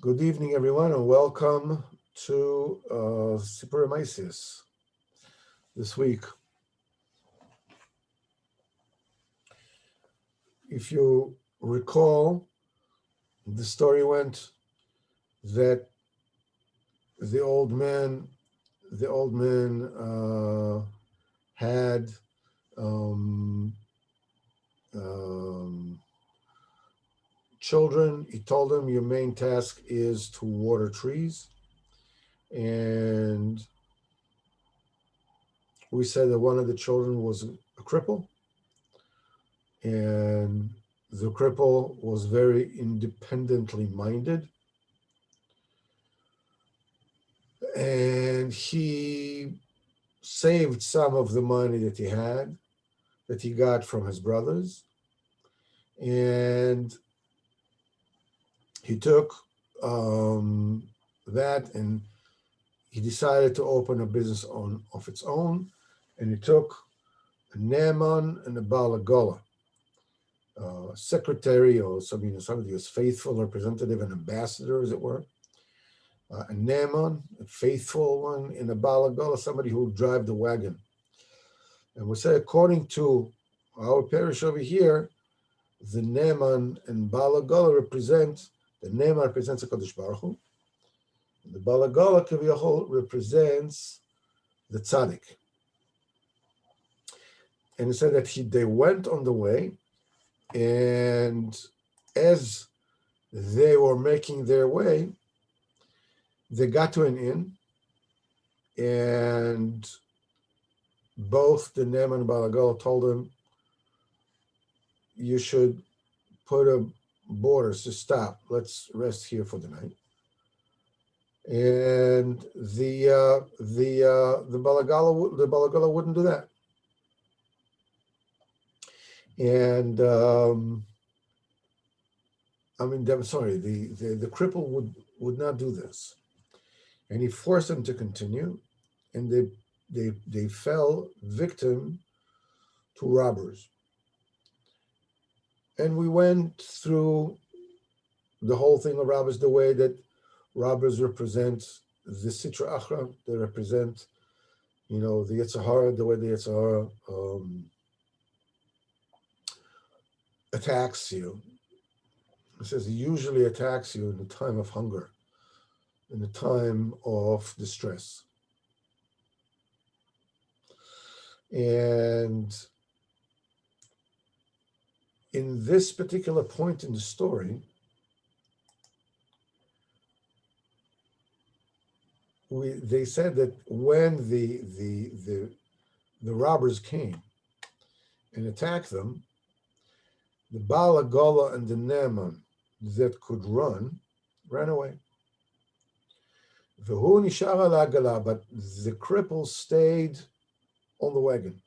Good evening, everyone, and welcome to Sipurey Maasios this week. If you recall, the story went that the old man had children. He told them, your main task is to water trees. And we said that one of the children was a cripple. And the cripple was very independently minded. And he saved some of the money that he got from his brothers. And he took that and he decided to open a business of its own. And he took a Naaman and a Bala Gala, secretary, or somebody who's faithful, representative, and ambassador, as it were. A Naaman, a faithful one, and a Bala Gala, somebody who will drive the wagon. And we say, according to our parish over here, the Naaman and Bala Gala represent, the Naaman represents a Kadosh Baruch Hu, and the Bala Gala Kaviyachol represents the Tzaddik. And it said that they went on the way, and as they were making their way, they got to an inn, and both the Naaman and Bala Gala told him, you should put a borders to stop. Let's rest here for the night. And the Bala Gala wouldn't do that. And I'm sorry, the cripple would not do this, and he forced them to continue, and they fell victim to robbers. And we went through the whole thing of robbers, the way that robbers represent the Sitra Achra, they represent, the Yetzer Hara, the way the Yetzer Hara attacks you. It says it usually attacks you in the time of hunger, in the time of distress. And in this particular point in the story, they said that when the robbers came and attacked them, the Bala Gala and the Naaman that could ran away. V'hu nishar ala gala, but the cripple stayed on the wagon.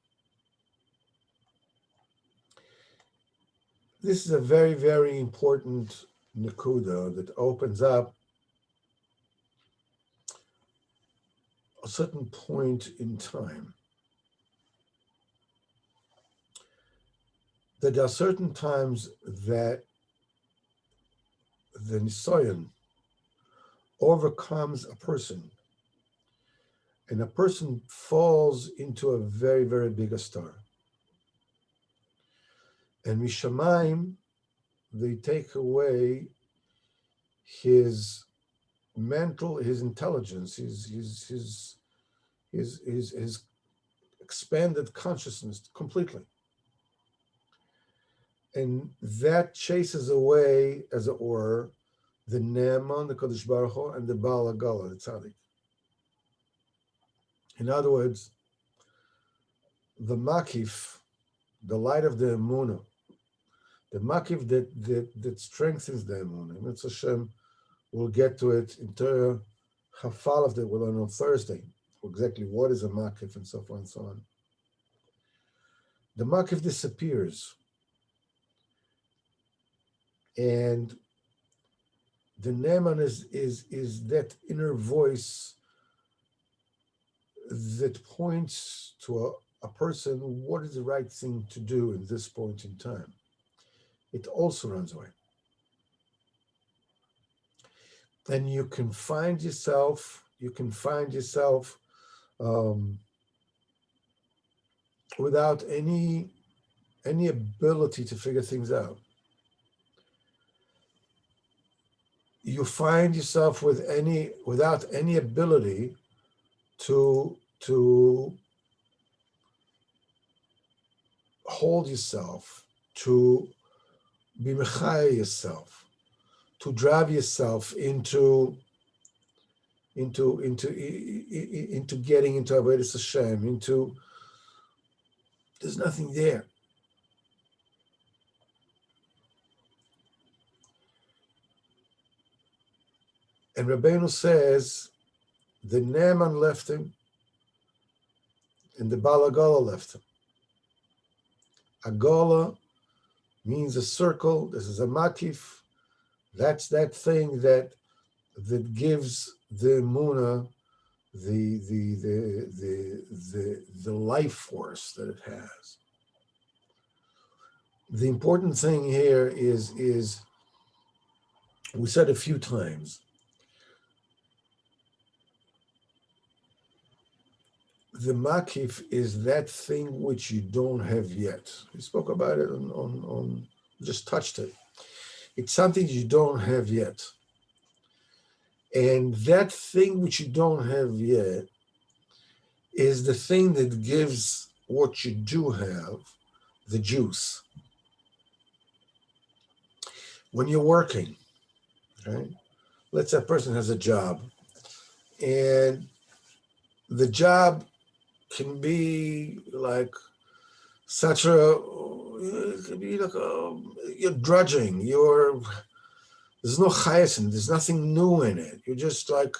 This is a very, very important nekuda that opens up a certain point in time. That there are certain times that the nisayon overcomes a person, and a person falls into a very, very big star. And mishamayim, they take away his mental, his intelligence, his expanded consciousness completely. And that chases away, as it were, the Naaman, the Kadosh Baruch Hu, and the Bala Gala, the Tzaddik. In other words, the Makif, the light of the Emunah, the Makif that strengthens the Emunah. Mitzvah Hashem, we'll get to it in Torah Chafalaf that we'll learn on Thursday, exactly what is a Makif and so forth and so on. The Makif disappears. And the Naaman is that inner voice that points to a person, what is the right thing to do in this point in time. It also runs away. and you can find yourself without any ability to figure things out. You find yourself without any ability to hold yourself, to be mechaya yourself, to drive yourself into getting into Avodas Hashem, there's nothing there. And Rabbeinu says the Naaman left him and the Bala Gala left him. A Gala means a circle. This is a makif. That's that thing that gives the emunah the life force that it has. The important thing here is we said a few times, the makif is that thing which you don't have yet. We spoke about it on just touched it. It's something you don't have yet. And that thing which you don't have yet is the thing that gives what you do have the juice. When you're working, right? Let's say a person has a job, and the job can be like such a, it can be like you're drudging, there's no chayas, there's nothing new in it. You're just like,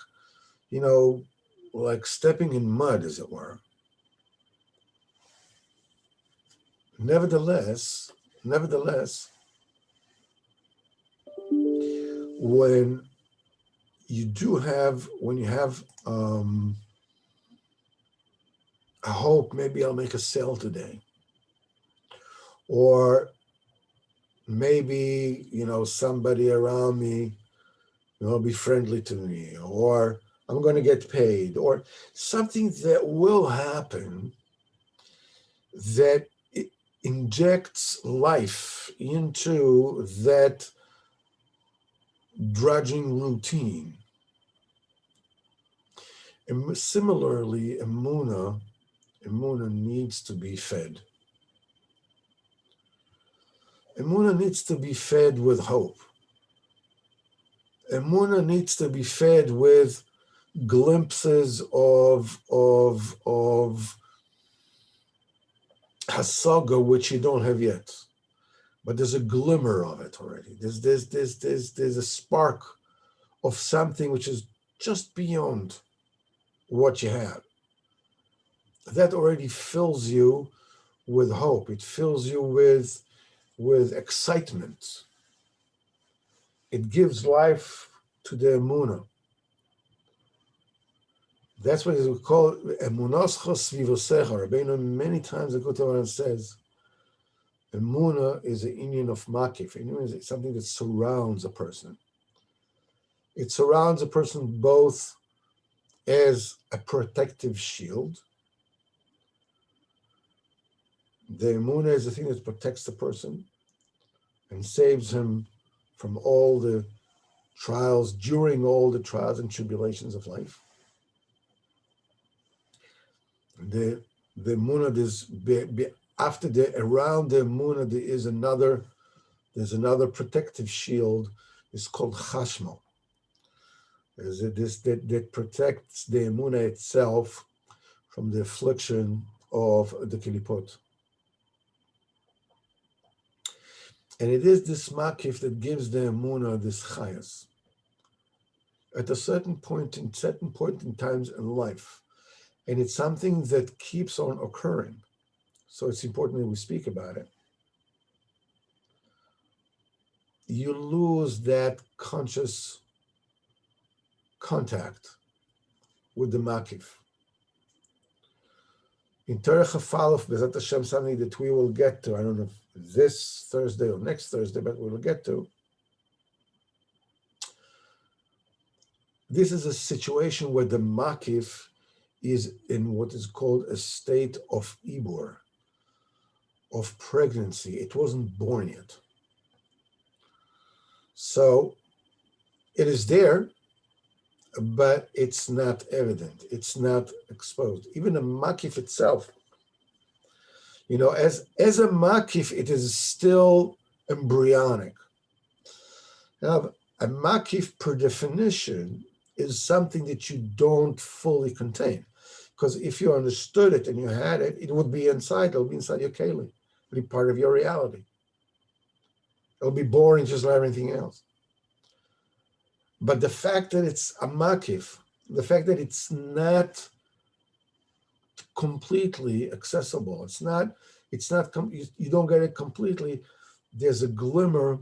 like stepping in mud, as it were. Nevertheless, when you have a hope, maybe I'll make a sale today, or maybe somebody around me be friendly to me, or I'm going to get paid, or something that will happen that injects life into that drudging routine. And similarly, emunah needs to be fed. Emunah needs to be fed with hope. Emunah needs to be fed with glimpses of hasaga which you don't have yet, but there's a glimmer of it already. There's a spark of something which is just beyond what you have. That already fills you with hope. It fills you with excitement. It gives life to the emunah. That's what we call emunascha svivosecha. Rabbeinu many times the Kutan says, emunah is an inyan of makif. Emunah is something that surrounds a person. It surrounds a person both as a protective shield. The emunah is the thing that protects the person and saves him from all the trials, during all the trials and tribulations of life. The emunah around the emunah there's another protective shield. It's called chashmal. That protects the emunah itself from the affliction of the kilipot. And it is this makif that gives the emunah this chayas. At a certain point in times in life, and it's something that keeps on occurring. So it's important that we speak about it. You lose that conscious contact with the makif. In Terech HaFalef, Bezat Hashem, something that we will get to, I don't know if this Thursday or next Thursday, but we will get to. This is a situation where the makif is in what is called a state of ibur, of pregnancy. It wasn't born yet. So it is there, but it's not evident. It's not exposed. Even the makif itself, as a makif, it is still embryonic. Now, a makif, per definition, is something that you don't fully contain. Because if you understood it and you had it, it would be inside. It'll be inside your keli. It'll be part of your reality. It'll be boring just like everything else. But the fact that it's a makif, the fact that it's not completely accessible, you don't get it completely, there's a glimmer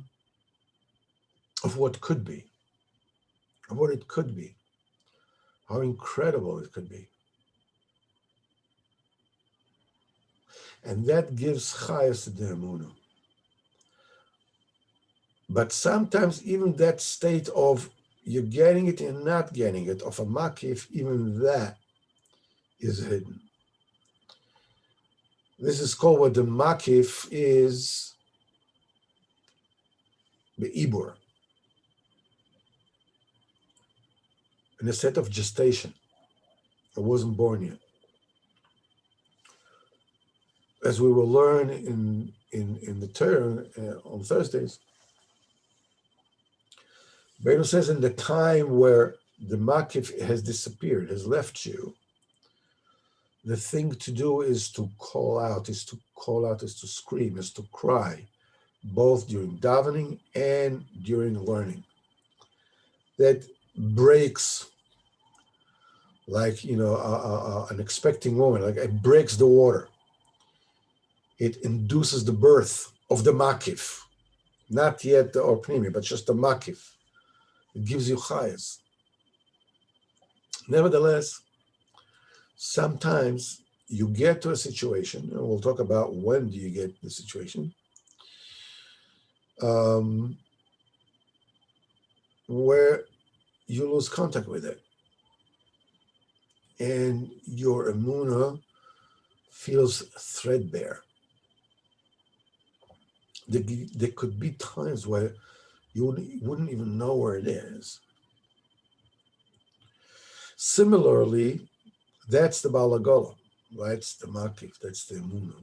of what could be, of what it could be, how incredible it could be. And that gives chayas to the emunah. But sometimes even that state of you're getting it and not getting it, of a makif, even that is hidden. This is called what the makif is, the ibur, in a state of gestation. It wasn't born yet. As we will learn in the Torah on Thursdays, Beinu says in the time where the makif has disappeared, has left you, the thing to do is to call out, is to scream, is to cry, both during davening and during learning. That breaks, like, an expecting woman, like it breaks the water. It induces the birth of the makif, not yet the orpnimi, but just the makif. It gives you chayas. Nevertheless, sometimes you get to a situation, and we'll talk about when do you get the situation, where you lose contact with it. And your emunah feels threadbare. There could be times where you wouldn't even know where it is. Similarly, that's the Bala Gala, right? That's the makif, that's the emunah,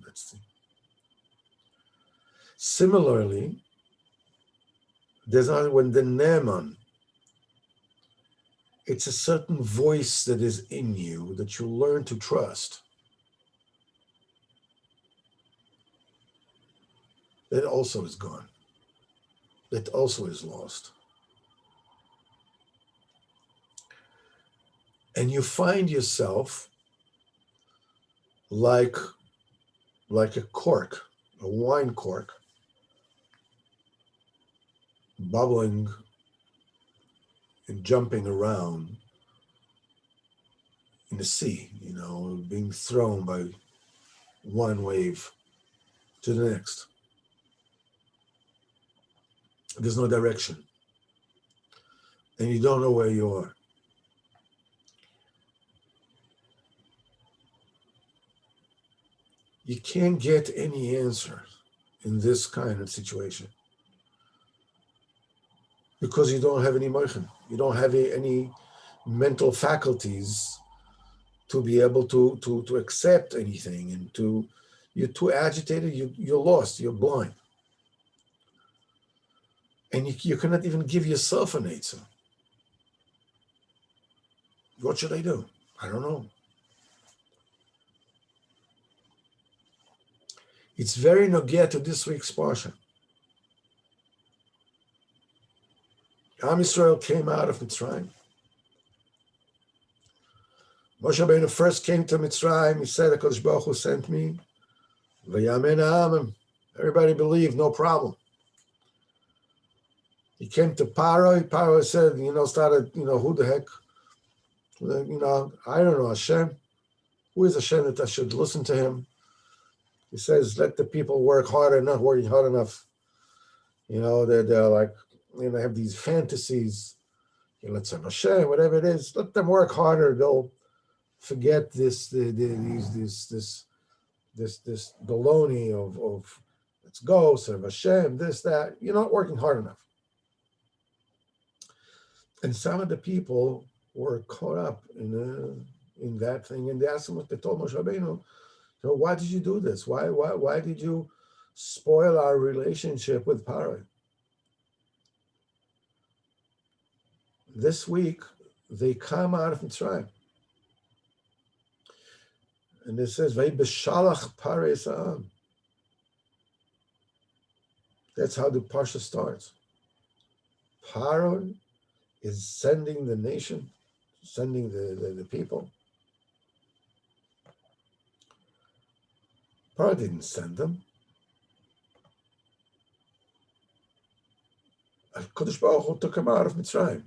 Similarly, there's when the neman, it's a certain voice that is in you that you learn to trust. That also is gone. That also is lost. And you find yourself like a cork, a wine cork, bubbling and jumping around in the sea, being thrown by one wave to the next. There's no direction. And you don't know where you are. You can't get any answer in this kind of situation because you don't have any moichin. You don't have any mental faculties to be able to accept anything, and you're too agitated, you're lost, you're blind. And you cannot even give yourself an answer. What should I do? I don't know. It's very nogea to this week's parsha. Am Yisrael came out of Mitzrayim. Moshe Rabbeinu first came to Mitzrayim. He said, HaKadosh Baruch Hu sent me. V'yamen ha'amim. Everybody believed, no problem. He came to Paro. Paro said, started, who the heck? I don't know, Hashem. Who is Hashem that I should listen to him? He says, let the people work harder, not working hard enough. They're like, have these fantasies. let's have Hashem, whatever it is, let them work harder. They'll forget this baloney of let's go, serve Hashem, this, that. You're not working hard enough. And some of the people were caught up in that thing, and they asked him what they told Moshe Rabbeinu. So why did you do this? Why did you spoil our relationship with Paro? This week they come out of Mitzrayim, and it says Vay b'shalach Paro sa'am. That's how the parsha starts. Paro is sending the nation, sending the people. Paro didn't send them. HaKadosh Baruch Hu took him out of Mitzrayim.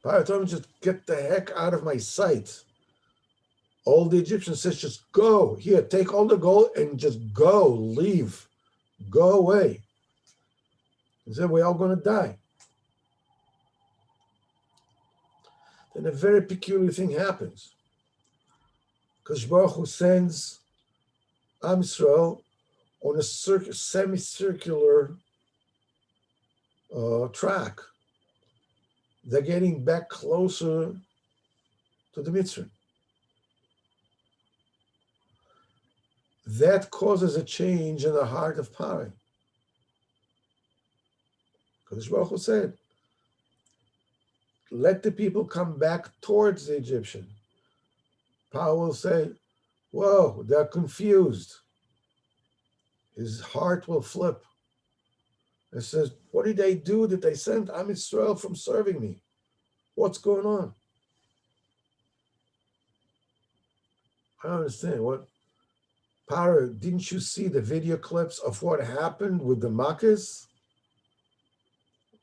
Paro told him, just get the heck out of my sight. All the Egyptians said, just go. Here, take all the gold and just go, leave, go away. He said, we're all going to die. Then a very peculiar thing happens. Because Baruch Hu sends Am Yisrael on a semicircular track. They're getting back closer to the Mitzrayim. That causes a change in the heart of Paro. Because Baruch Hu said, let the people come back towards the Egyptian. Paro will say, whoa, they're confused. His heart will flip. It says, what did they do that they sent Am Yisrael from serving me? What's going on? I don't understand. What? Paro, didn't you see the video clips of what happened with the Makkahs?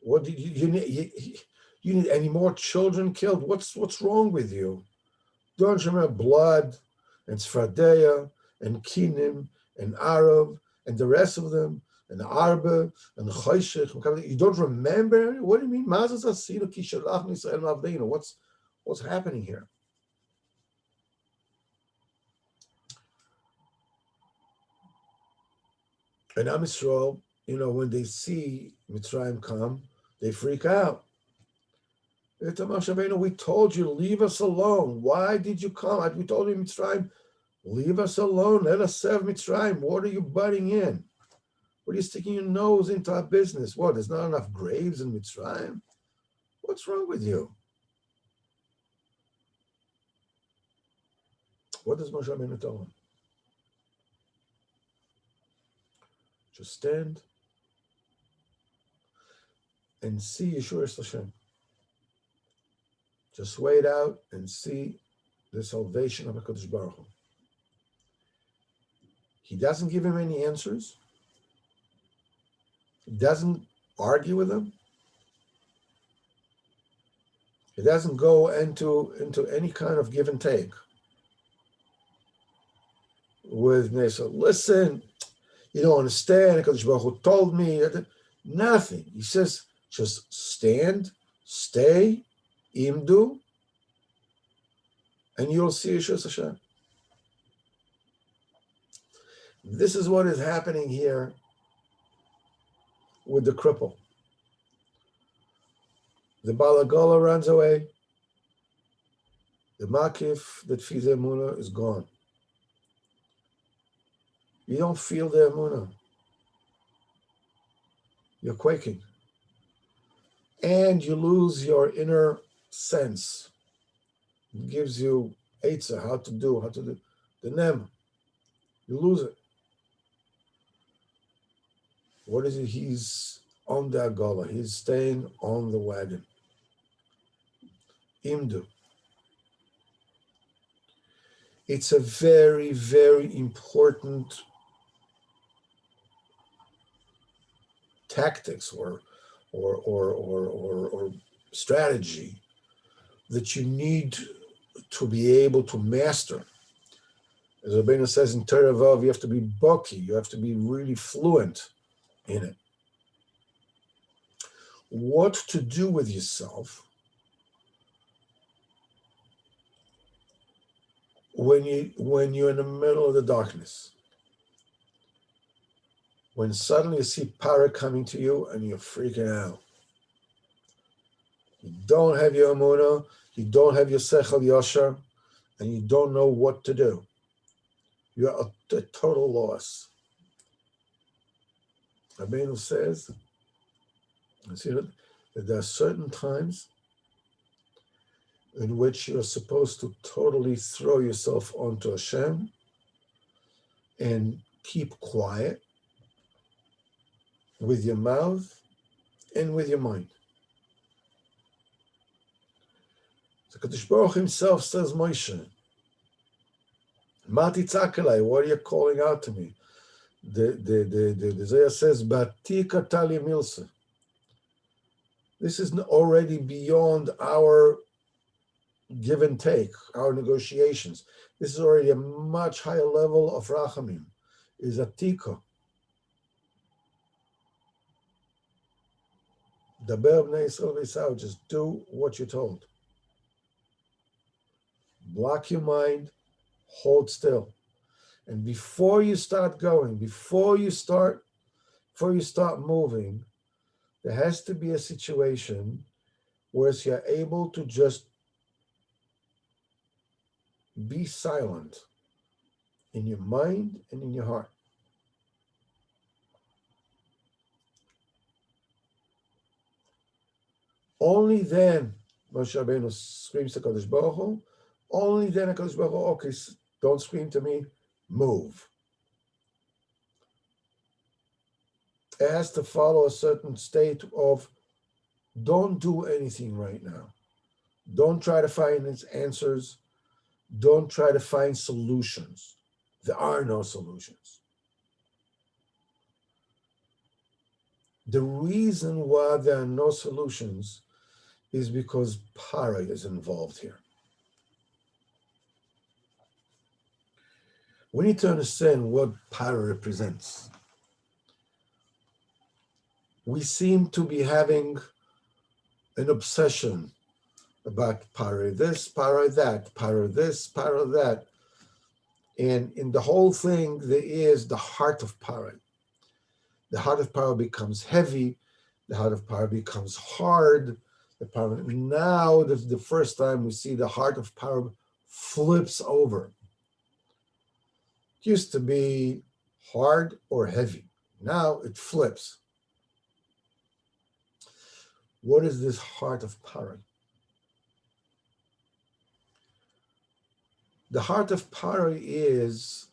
What did you need any more children killed? What's wrong with you? Don't you remember blood and Sfadeya and Kinim and Arab and the rest of them and Arba and Choshech? You don't remember? What do you mean? What's happening here? And Am Yisrael, when they see Mitzrayim come, they freak out. They tell Moshe Rabbeinu, we told you, leave us alone. Why did you come? We told you Mitzrayim, leave us alone. Let us serve Mitzrayim. What are you butting in? What are you sticking your nose into our business? What, there's not enough graves in Mitzrayim? What's wrong with you? What does Moshe Rabbeinu tell him? Just stand and see Yeshua Hashem. Just wait out and see the salvation of HaKadosh Baruch Hu. He doesn't give him any answers. He doesn't argue with him. He doesn't go into any kind of give and take with Nesa. Listen, you don't understand. HaKadosh Baruch Hu told me that. Nothing. He says, just stand, stay, imdu, and you'll see Yeshua Hashem. This is what is happening here with the cripple. The Bala Gala runs away. The makif that feeds the emunah is gone. You don't feel the emunah. You're quaking. And you lose your inner sense. It gives you eitzah, how to do the nem. You lose it. What is it? He's on the agala. He's staying on the wagon. Imdu. It's a very, very important tactics or strategy that you need to be able to master. As Rabbeinu says in Torah Vav, you have to be baki, you have to be really fluent in it. what to do with yourself when you're in the middle of the darkness. When suddenly you see para coming to you and you're freaking out. You don't have your emunah, you don't have your sechel yosher, and you don't know what to do. You're at a total loss. Rabbeinu says, that there are certain times in which you're supposed to totally throw yourself onto Hashem and keep quiet with your mouth and with your mind. So Kadosh Baruch himself says, Moshe, Mati tzakelai, what are you calling out to me? The Zohar says, Bati katali milsa. This is already beyond our give and take, our negotiations. This is already a much higher level of rachamim. Is a tika. Daber b'nei Yisrael v'Yisrael, just do what you're told. Block your mind, hold still. And before you start going, before you start moving, there has to be a situation where you're able to just be silent in your mind and in your heart. Only then, Moshe Rabbeinu screams to Kadosh Baruch Hu, only then Kadosh Baruch Hu, okay, don't scream to me, move. It has to follow a certain state of don't do anything right now. Don't try to find its answers. Don't try to find solutions. There are no solutions. The reason why there are no solutions is because para is involved here. We need to understand what para represents. We seem to be having an obsession about para this, para that, para this, para that. And in the whole thing, there is the heart of para. The heart of para becomes heavy. The heart of para becomes hard. Now, this is the first time we see the heart of para flips over. It used to be hard or heavy. Now it flips. What is this heart of para? The heart of para is,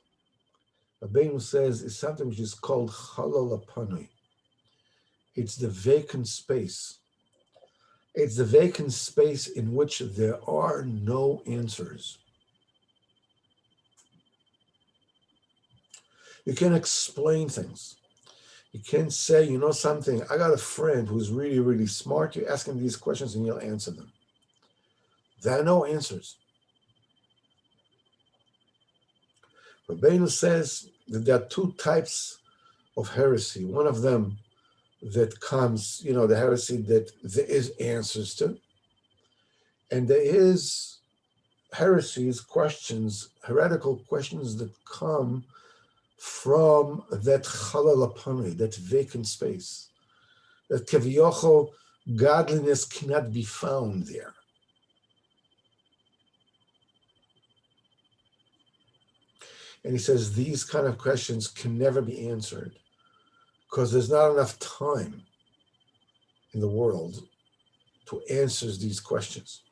Rabbeinu says, is something which is called chalal hapanui. It's the vacant space. It's the vacant space in which there are no answers. You can explain things. You can't say, you know something, I got a friend who's really, really smart. You ask him these questions and he'll answer them. There are no answers. Rabbeinu says that there are two types of heresy. One of them that comes, the heresy that there is answers to. And there is heresies, questions, heretical questions that come from that chalal hapanui, that vacant space, that kaviyachol godliness cannot be found there. And he says these kind of questions can never be answered because there's not enough time in the world to answer these questions,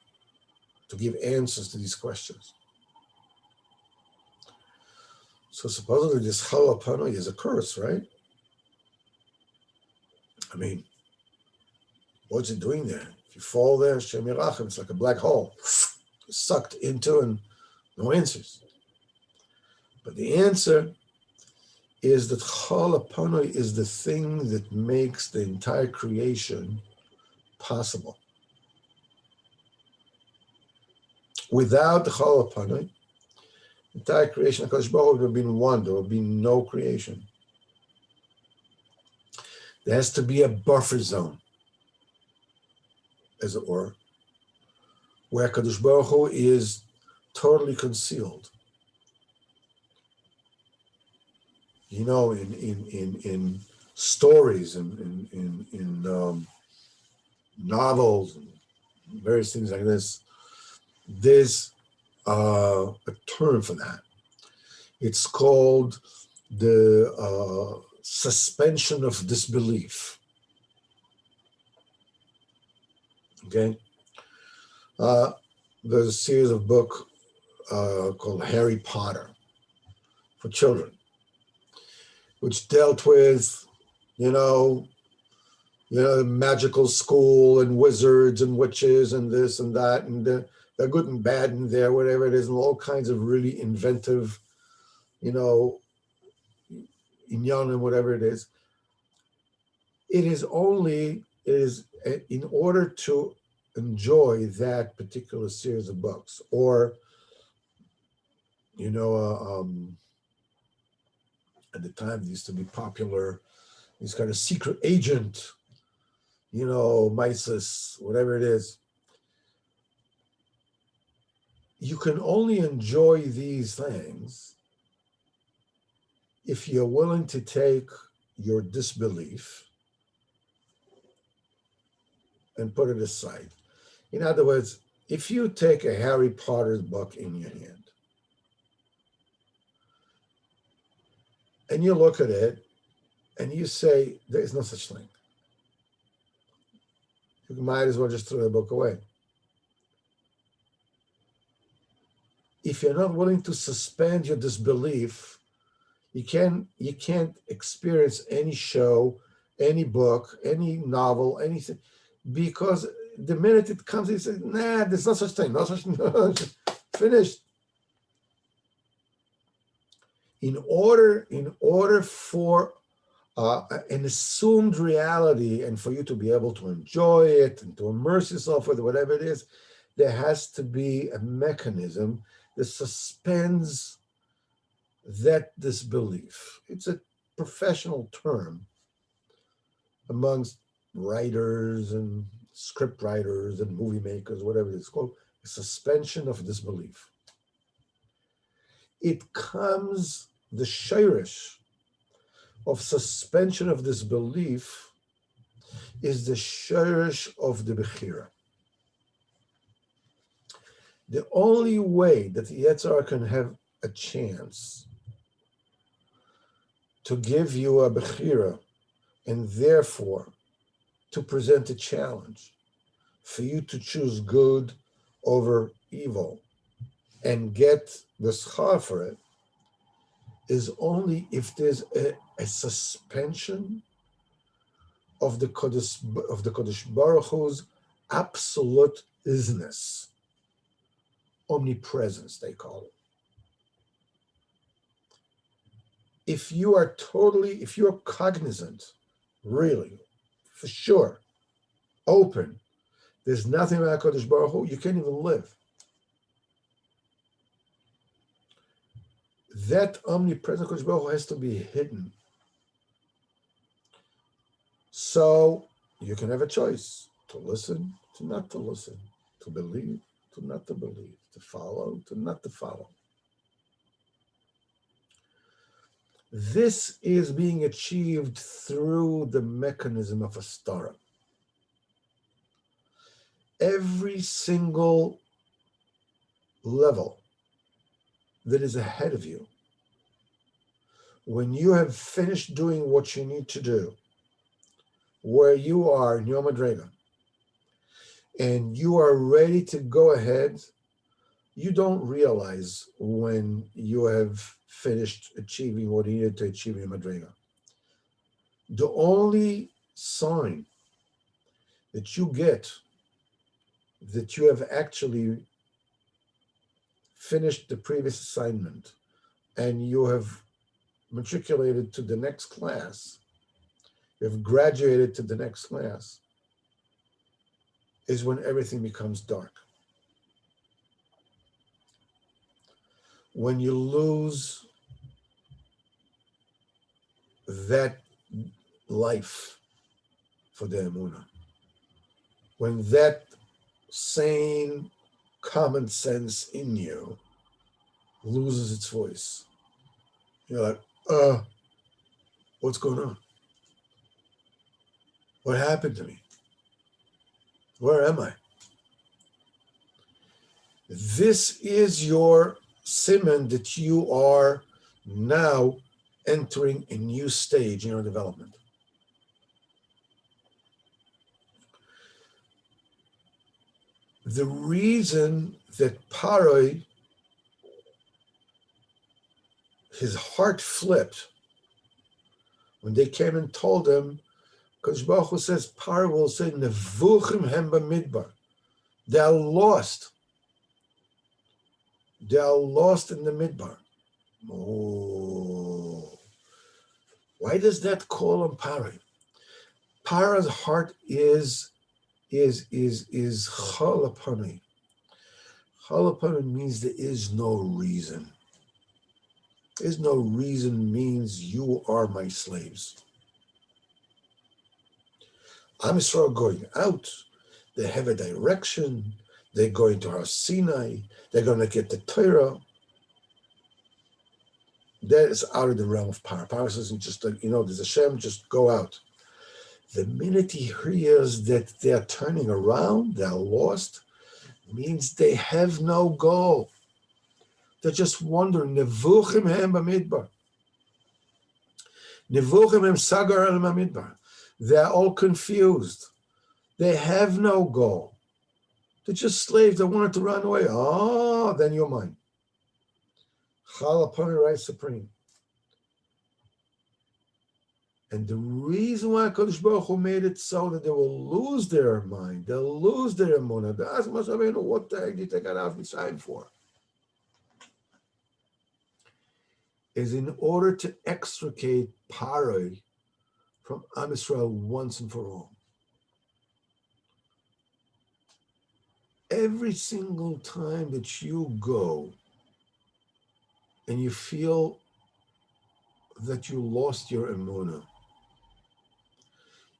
to give answers to these questions. So supposedly this chalal hapanui is a curse, right? I mean, what's it doing there? If you fall there, Shem Yerachem, it's like a black hole, sucked into and no answers. But the answer is that chalal hapanui is the thing that makes the entire creation possible. Without the chalal hapanui, the entire creation of HaKadosh Baruch Hu would have been one. There would be no creation. There has to be a buffer zone. as it were, where Kadosh Baruch Hu is totally concealed. You know, in stories and in novels and various things like this, there's a term for that. It's called the suspension of disbelief. Okay, there's a series of book called Harry Potter for children, which dealt with, magical school and wizards and witches and this and that, and the good and bad and there, whatever it is, and all kinds of really inventive, inyan and whatever it is. It is in order to enjoy that particular series of books, or, at the time, they used to be popular, these kind of secret agent, Mises, whatever it is. You can only enjoy these things if you're willing to take your disbelief and put it aside. In other words, if you take a Harry Potter book in your hand and you look at it and you say, there is no such thing, you might as well just throw the book away. If you're not willing to suspend your disbelief, you can't experience any show, any book, any novel, anything, because the minute it comes, you say, nah, there's no such thing, no such thing, finished. In order for an assumed reality and for you to be able to enjoy it and to immerse yourself with whatever it is, there has to be a mechanism that suspends that disbelief. It's a professional term amongst writers and script writers and movie makers, whatever it's called, a suspension of disbelief. It comes, the shirish of suspension of disbelief is the shirish of the bechira. The only way that the Yetzer Hara can have a chance to give you a bechira, and therefore to present a challenge for you to choose good over evil and get the schar for it, is only if there's a suspension of the Kodesh Baruch Hu's absolute isness, omnipresence, they call it. If you are cognizant, really, for sure, open, there's nothing about Kodesh Baruch Hu, you can't even live. That omnipresent Kodesh Baruch Hu has to be hidden. So you can have a choice to listen, to not to listen, to believe, to not to believe, to follow, to not to follow. This is being achieved through the mechanism of a stara. Every single level that is ahead of you, when you have finished doing what you need to do, where you are in your madrega, and you are ready to go ahead, you don't realize when you have finished achieving what you needed to achieve in madrega. The only sign that you get that you have actually finished the previous assignment and you have matriculated to the next class, you have graduated to the next class, is when everything becomes dark. When you lose that life for the emunah, when that sane common sense in you loses its voice. You're like, what's going on? What happened to me? Where am I? This is your siman that you are now entering a new stage in your development. The reason that Paroi, his heart flipped when they came and told him, because Baruch Hu says, Paroi will say, Nevuchim hem b'midbar. They are lost. They are lost in the midbar. Oh. Why does that call on Paroi? Paro's heart is chalapani. Chalapani means there is no reason. There's no reason means you are my slaves. Am Yisrael going out. They have a direction. They're going to Har Sinai. They're going to get the Torah. That is out of the realm of Paro. Paro says, just there's a Shem, just go out. The minute he hears that they're turning around, they're lost, means they have no goal. They're just wandering. Nevuchim hem b'midbar. Nevuchim hem sagar el b'midbar. They're all confused. They have no goal. They're just slaves that wanted to run away. Oh, then you're mine. Chalapani right supreme. And the reason why Kadosh Baruch Hu made it so that they will lose their mind, they'll lose their emunah. They ask Moshe Rabbeinu, what the heck did they get out of Mitzrayim for? Is in order to extricate Paroi from Am Yisrael once and for all. Every single time that you go and you feel that you lost your emunah,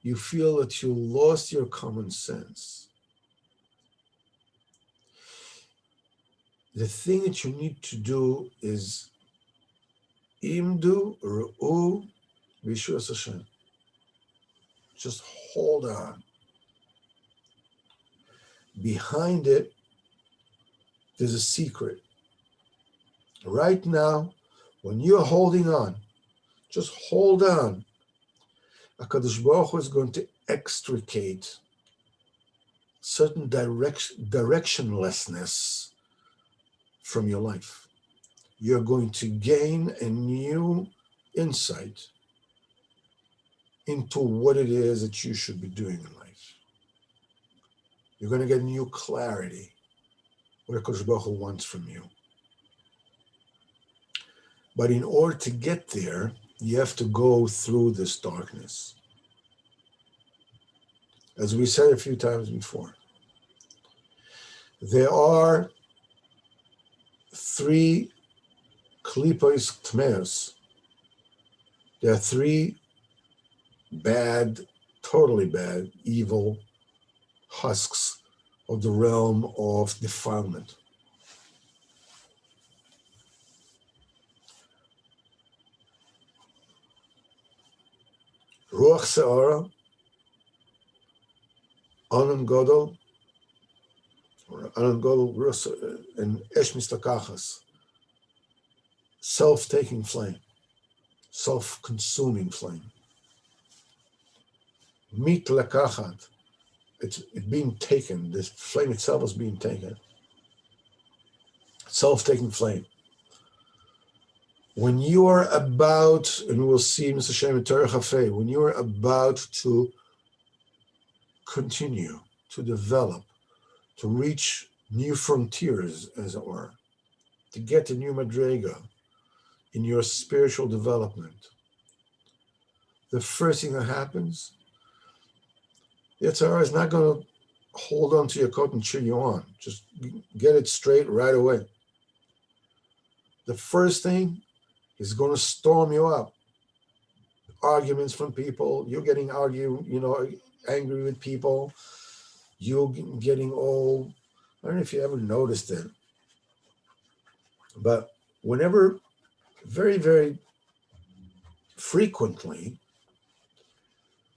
you feel that you lost your common sense, the thing that you need to do is imdu ru'u v'yishus Hashem. Just hold on. Behind it, there's a secret. Right now, when you're holding on, just hold on. HaKadosh Baruch Hu is going to extricate certain directionlessness from your life. You're going to gain a new insight into what it is that you should be doing in life. You're going to get new clarity, what HaKadosh Baruch Hu wants from you. But in order to get there, you have to go through this darkness. As we said a few times before, there are 3 klipos tmeos. There are 3 bad, totally bad, evil husks of the realm of defilement. Ruach Se'ara, Anan Godol, and Esh Mistakachas, self-taking flame, self-consuming flame. Mit Lekachat, it's being taken, this flame itself is being taken. Self-taking flame. When you are about, and we'll see Mr. Shem in Torah Chafei, when you are about to continue, to develop, to reach new frontiers, as it were, to get to new madrega in your spiritual development, the first thing that happens, the Yetzirah is not going to hold on to your coat and cheer you on. Just get it straight right away. The first thing is going to storm you up. Arguments from people, you're getting angry with people. you're getting all, I don't know if you ever noticed it, but whenever, very, very frequently,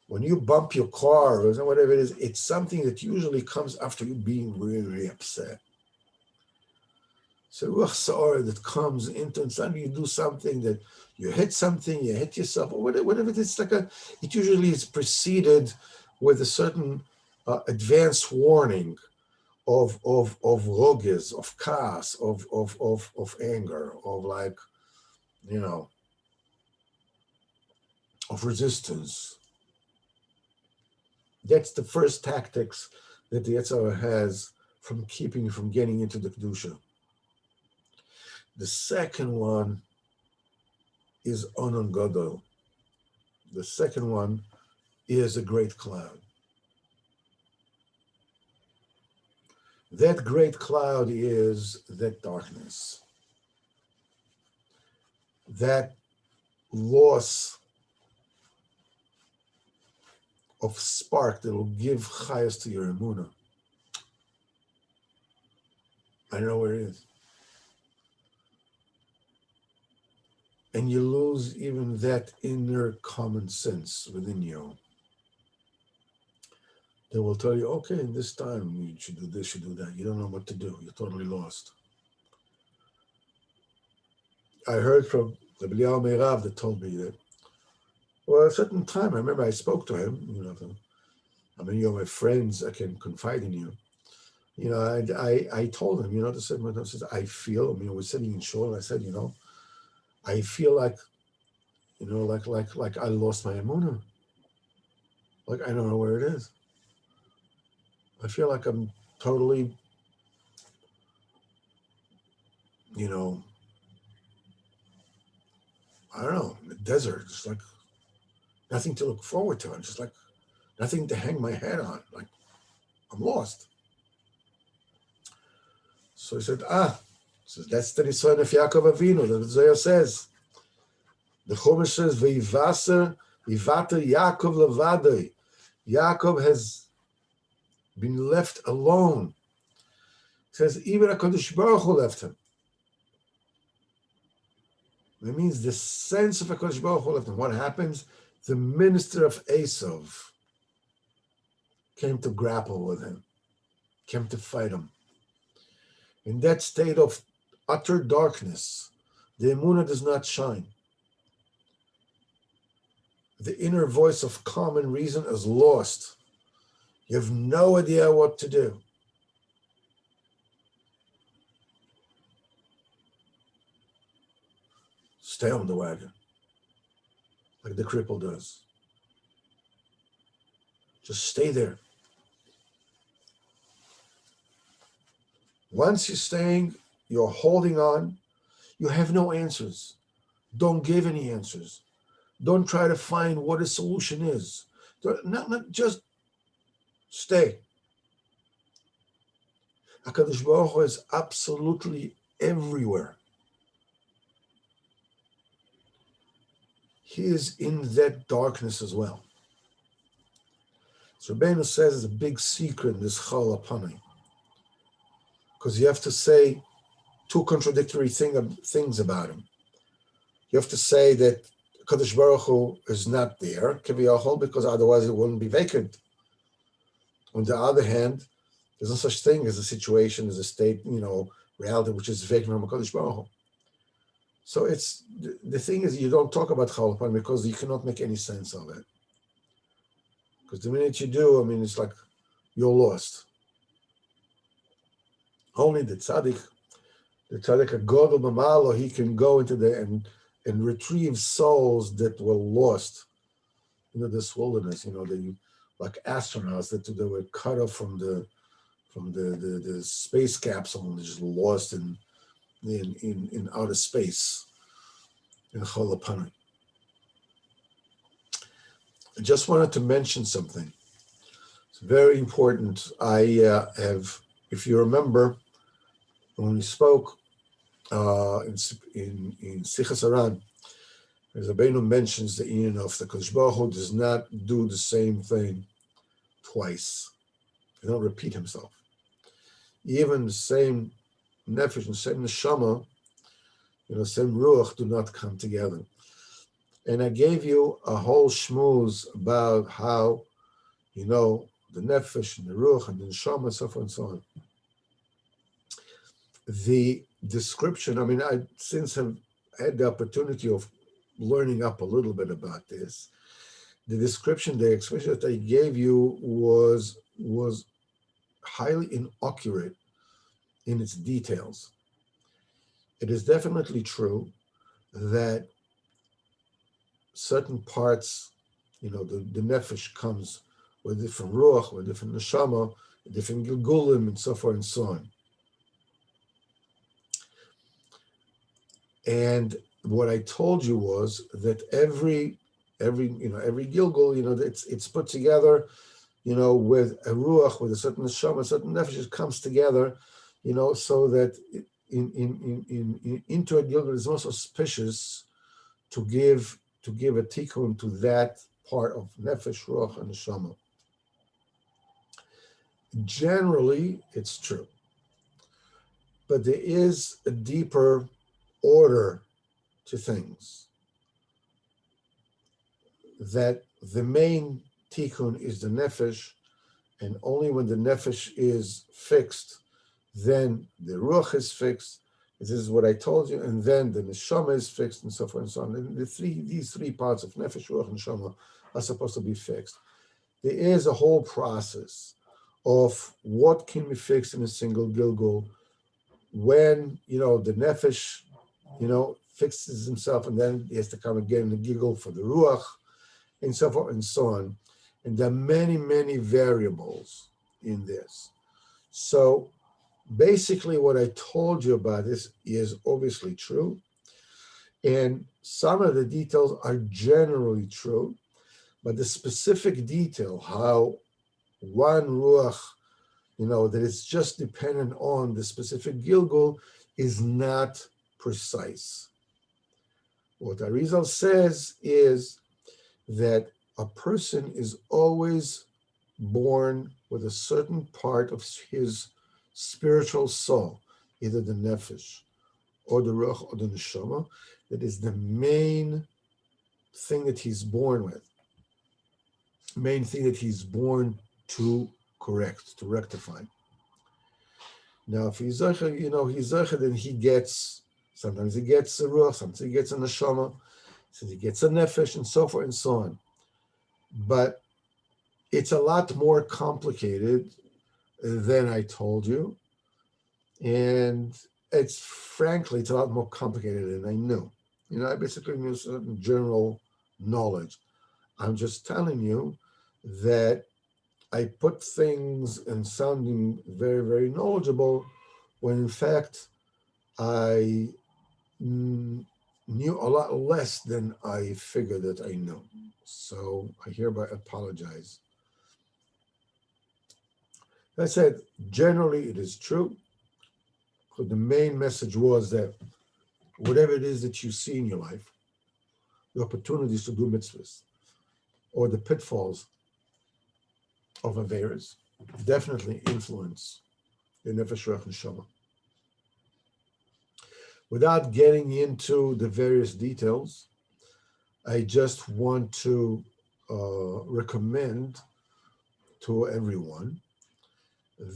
when you bump your car or whatever it is, it's something that usually comes after you being really, really upset. So ruach sa'ara that comes into, and suddenly you do something that you hit something, you hit yourself, or whatever it is. It usually is preceded with a certain advance warning of roges, of chaos, of anger, of of resistance. That's the first tactics that the Yetzer Hara has from keeping you from getting into the Kedusha. The second one is Onon Gadol. The second one is a great cloud. That great cloud is that darkness, that loss of spark that will give chayas to your emunah. I know where it is. And you lose even that inner common sense within you. They will tell you, okay, this time you should do this, you should do that. You don't know what to do. You're totally lost. I heard from the Belial Meirav that told me that, well, at a certain time, I remember I spoke to him, I mean, you're my friends, I can confide in you. I told him, this says, I feel, we're sitting in shul, and I said, I feel like, like I lost my emunah. Like I don't know where it is. I feel like I'm totally, I don't know, in the desert, just like nothing to look forward to. I'm just like nothing to hang my head on. Like I'm lost. So he said, that's the Nisayon of Yaakov Avinu. The Zohar says, the Chumash says, V'yivater Yaakov levadoi. Yaakov has been left alone. It says, even HaKadosh Baruch Hu left him. That means the sense of HaKadosh Baruch Hu left him. What happens? The minister of Esav came to grapple with him, came to fight him. In that state of utter darkness, the emunah does not shine. The inner voice of common reason is lost. You have no idea what to do. Stay on the wagon, like the cripple does. Just stay there. Once you're staying, you're holding on, you have no answers. Don't give any answers. Don't try to find what a solution is. Not just stay. HaKadosh Baruch Hu is absolutely everywhere. He is in that darkness as well. So Rabbeinu says it's a big secret in this Chol HaPanei, because you have to say two contradictory things about him. You have to say that Kadosh Baruch Hu is not there, Kiviyachol, because otherwise it wouldn't be vacant. On the other hand, there's no such thing as a situation, as a state, reality which is vacant from Kadosh Baruch Hu. So it's the thing is, you don't talk about Chol HaPanei because you cannot make any sense of it. Because the minute you do, it's like you're lost. Only the tzaddik HaGadol B'Ma'alo, he can go into there and retrieve souls that were lost. This wilderness. They like astronauts that they were cut off from the space capsule and just lost in outer space in Chol HaPanei. I just wanted to mention something. It's very important. I have, if you remember, when we spoke in Sichas Aran, Rabbeinu mentions the Inyan of the Kadosh Baruch Hu does not do the same thing twice. They don't repeat himself. Even the same nefesh and same neshama, same ruach do not come together. And I gave you a whole schmooze about how, the nefesh and the ruach and the neshama and so forth and so on. The description, I since have had the opportunity of learning up a little bit about this. The description, the expression that I gave you was highly inaccurate in its details. It is definitely true that certain parts, the nefesh comes with different ruach, with different neshama, with different gilgulim, and so forth and so on. And what I told you was that every gilgul, it's put together, with a ruach, with a certain neshama, a certain nefesh, it comes together, so that into a gilgul is most auspicious to give a tikkun to that part of nefesh, ruach, and neshama. Generally, it's true, but there is a deeper order to things. That the main tikkun is the nefesh, and only when the nefesh is fixed, then the ruach is fixed. This is what I told you, and then the neshama is fixed, and so forth and so on. And these three parts of nefesh, ruach, and neshama are supposed to be fixed. There is a whole process of what can be fixed in a single gilgul when the nefesh fixes himself, and then he has to come again in the gilgul for the ruach, and so forth and so on. And there are many, many variables in this. So basically what I told you about this is obviously true. And some of the details are generally true, but the specific detail, how one ruach, that it's just dependent on the specific gilgul, is not precise. What Arizal says is that a person is always born with a certain part of his spiritual soul, either the nefesh or the ruach or the neshama, that is the main thing that he's born with, main thing that he's born to correct, to rectify. Now, if he's zeicha, then he gets, sometimes he gets a ruach, sometimes he gets a neshama, sometimes he gets a nefesh, and so forth and so on. But it's a lot more complicated than I told you. And frankly, it's a lot more complicated than I knew. I basically knew certain general knowledge. I'm just telling you that I put things in sounding very, very knowledgeable when in fact I knew a lot less than I figured that I knew. So I hereby apologize. I said, generally it is true. But the main message was that whatever it is that you see in your life, the opportunities to do mitzvahs or the pitfalls of averas definitely influence your nefesh, ruach, and neshama. Without getting into the various details, I just want to recommend to everyone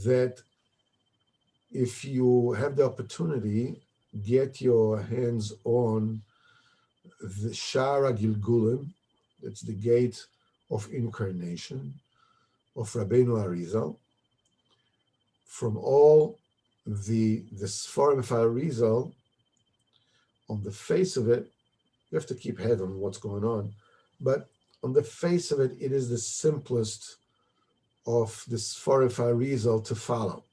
that if you have the opportunity, get your hands on the Shara Gilgulim, that's the gate of incarnation of Rabbeinu Arizal. From all the Sfarim of Arizal, on the face of it, you have to keep head on what's going on, but on the face of it, it is the simplest of the Sfarim of Arizal to follow.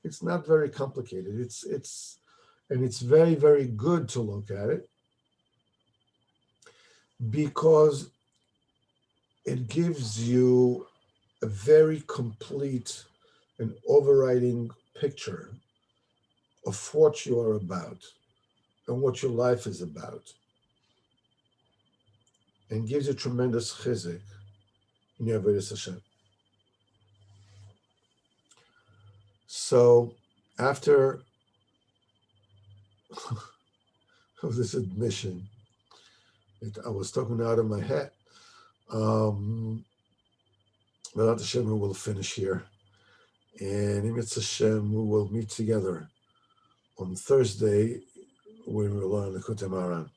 It's not very complicated. It's very, very good to look at it because it gives you a very complete and overriding picture of what you are about and what your life is about, and gives you tremendous chizuk in your Avodas Hashem. So after this admission, I was talking out of my head. Without Hashem, we will finish here. And in Mitzvah Hashem, we will meet together on Thursday when we learn the Likutei Moharan.